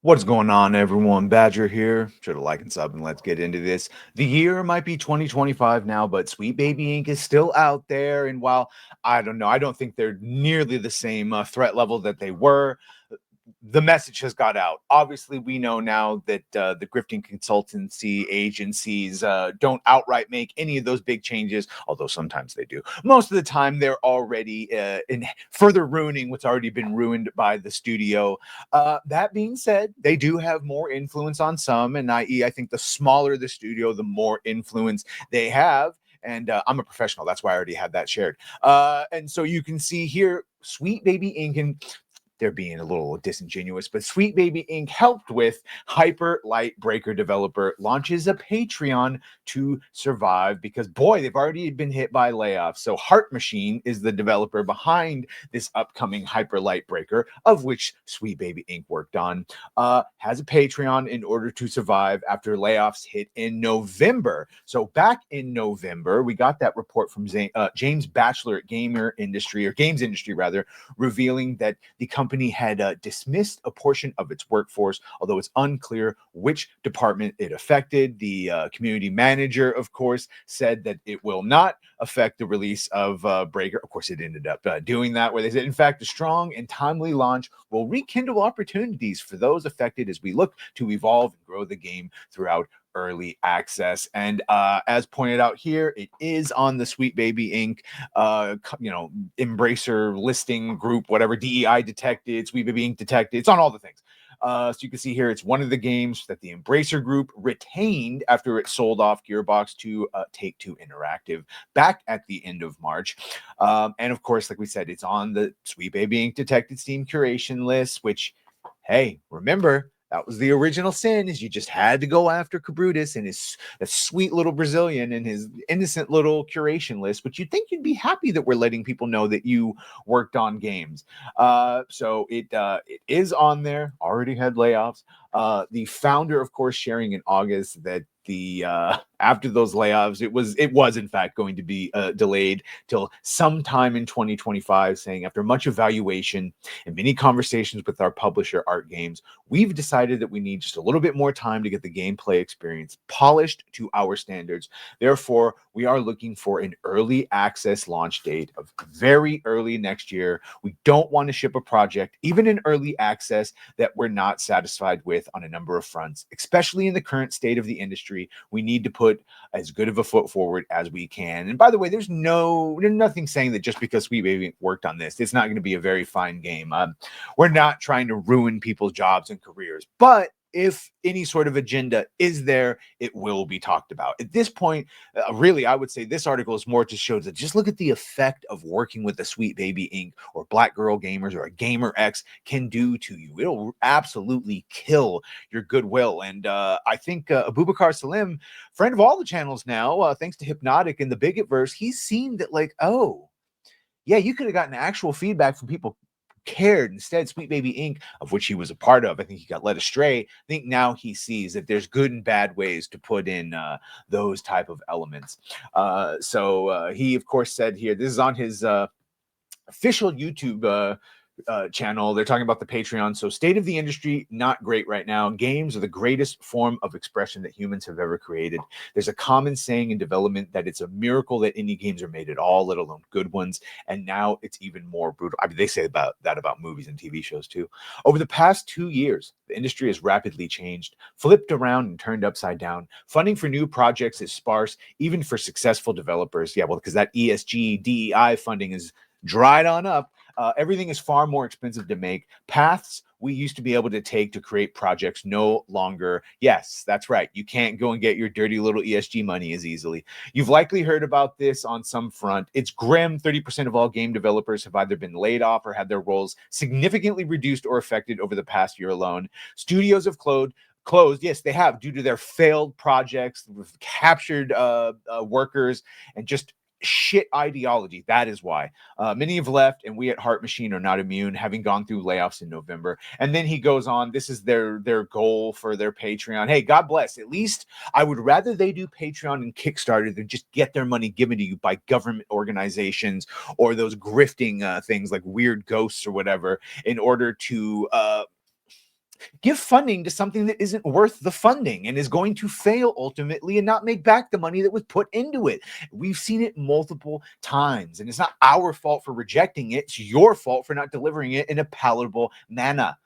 What's going on, everyone? Badger here. Should have liked and sub, and let's get into this. The year might be 2025 now, but Sweet Baby Inc. is still out there. And while I don't know, I don't think they're nearly the same threat level that they were. The message has got out. Obviously, we know now that the grifting consultancy agencies don't outright make any of those big changes, although sometimes they do. Most of the time, they're already in further ruining what's already been ruined by the studio. That being said, they do have more influence on some, and i.e., I think the smaller the studio, the more influence they have. And I'm a professional. That's why I already had that shared. And so you can see here, Sweet Baby Inc. And they're being a little disingenuous, but Sweet Baby Inc. helped with Hyper Light Breaker developer launches a Patreon to survive because, boy, they've already been hit by layoffs. So Heart Machine is the developer behind this upcoming Hyper Light Breaker, of which Sweet Baby Inc. worked on, has a Patreon in order to survive after layoffs hit in November. So back in November, we got that report from James Batchelor at Games Industry rather, revealing that the company had dismissed a portion of its workforce, although it's unclear which department it affected. The community manager, of course, said that it will not affect the release of Breaker. Of course, it ended up doing that, where they said, in fact, a strong and timely launch will rekindle opportunities for those affected as we look to evolve and grow the game throughout early access. And as pointed out here, it is on the Sweet Baby Inc. Embracer listing group, whatever, DEI detected, Sweet Baby Inc. detected. It's on all the things. So you can see here, it's one of the games that the Embracer Group retained after it sold off Gearbox to Take-Two Interactive back at the end of March. And of course, like we said, it's on the Sweet Baby Inc. detected Steam curation list, which, hey, remember, that was the original sin, is you just had to go after Cabrutus and his that sweet little Brazilian and his innocent little curation list, but you'd think you'd be happy that we're letting people know that you worked on games. So it is on there, already had layoffs. The founder, of course, sharing in August that the after those layoffs, it was in fact going to be delayed till sometime in 2025, saying after much evaluation and many conversations with our publisher Art Games, we've decided that we need just a little bit more time to get the gameplay experience polished to our standards. Therefore, we are looking for an early access launch date of very early next year. We don't want to ship a project, even in early access, that we're not satisfied with on a number of fronts, especially in the current state of the industry. We need to put as good of a foot forward as we can. And by the way, there's nothing saying that just because Sweet Baby worked on this, it's not going to be a very fine game. We're not trying to ruin people's jobs and careers, but if any sort of agenda is there, it will be talked about. At this point, really, I would say this article is more to show that just look at the effect of working with a Sweet Baby Inc. or Black Girl Gamers or a Gamer X can do to you. It'll absolutely kill your goodwill. And I think Abubakar Salim, friend of all the channels now, thanks to Hypnotic and the Bigotverse, he's seen that, like, oh, yeah, you could have gotten actual feedback from people cared. Instead, Sweet Baby Inc., of which he was a part of, I think he got led astray. I think now he sees that there's good and bad ways to put in those type of elements. So he, of course, said here, this is on his official YouTube channel. They're talking about the Patreon. So, state of the industry, not great right now. Games are the greatest form of expression that humans have ever created. There's a common saying in development that it's a miracle that indie games are made at all, let alone good ones. And now it's even more brutal. I mean, they say about movies and TV shows too. Over the past 2 years, the industry has rapidly changed, flipped around and turned upside down. Funding for new projects is sparse, even for successful developers. Yeah, well, because that ESG, DEI funding is dried on up. Everything is far more expensive to make. Paths we used to be able to take to create projects no longer. Yes, that's right. You can't go and get your dirty little ESG money as easily. You've likely heard about this on some front. It's grim. 30% of all game developers have either been laid off or had their roles significantly reduced or affected over the past year alone. Studios have closed. Yes, they have, due to their failed projects with captured workers and just shit ideology. That is why many have left, and we at Heart Machine are not immune, having gone through layoffs in November. And then he goes on, this is their goal for their Patreon. Hey, God bless. At least I would rather they do Patreon and Kickstarter than just get their money given to you by government organizations or those grifting things like Weird Ghosts or whatever, in order to Give funding to something that isn't worth the funding and is going to fail ultimately and not make back the money that was put into it. We've seen it multiple times, and it's not our fault for rejecting it. It's your fault for not delivering it in a palatable manner.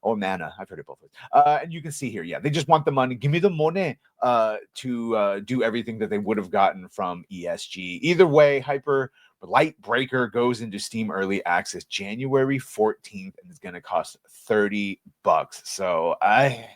Or manna. I've heard it both ways. And you can see here, yeah, they just want the money. Give me the money to do everything that they would have gotten from ESG. Either way, Hyper Light Breaker goes into Steam Early Access January 14th and it's going to cost $30. So I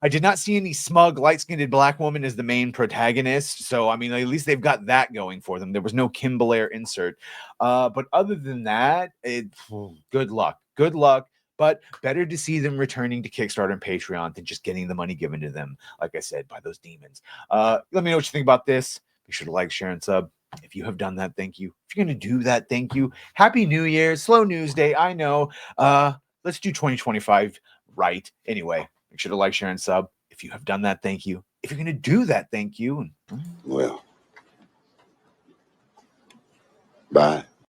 did not see any smug light-skinned black woman as the main protagonist. So, I mean, at least they've got that going for them. There was no Kim Belair insert. But other than that, good luck. Good luck. But better to see them returning to Kickstarter and Patreon than just getting the money given to them, like I said, by those demons. Let me know what you think about this. Be sure to like, share, and sub. If you have done that, thank you. If you're going to do that, thank you. Happy New Year. Slow news day. I know. Let's do 2025 right. Anyway, make sure to like, share, and sub. If you have done that, thank you. If you're going to do that, thank you. Well, bye.